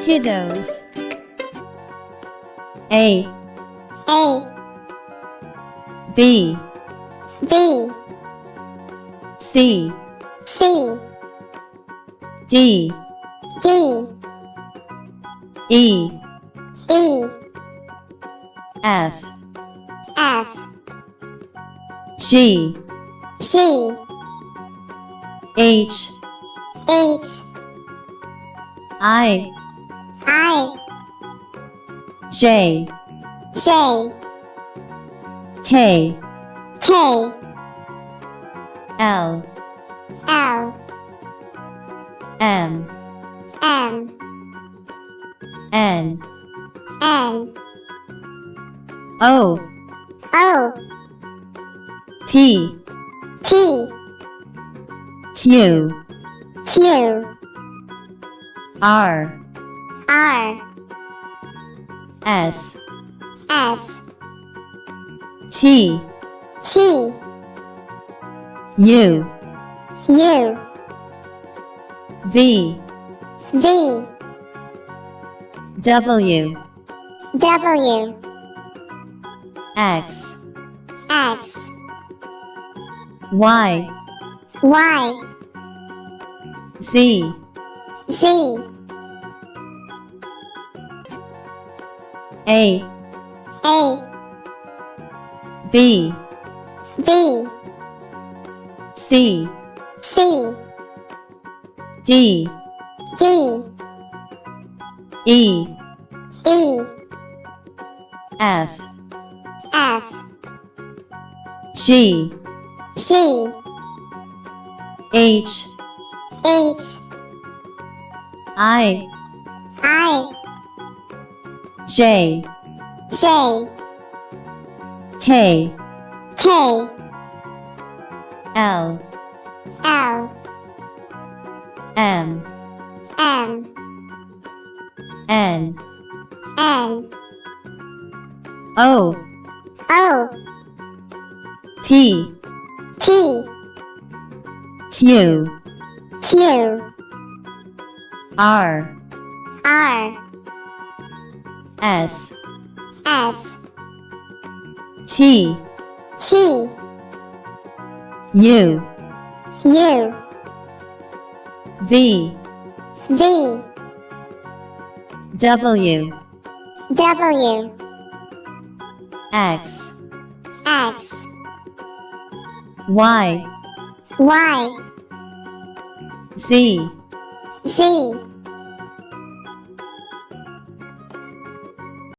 kiddos. A B C D E F G H I J K L M N O P Q R S T U V W X Y Z A B C D E F G H I J K L M N O P Q R S T U V W X Y Z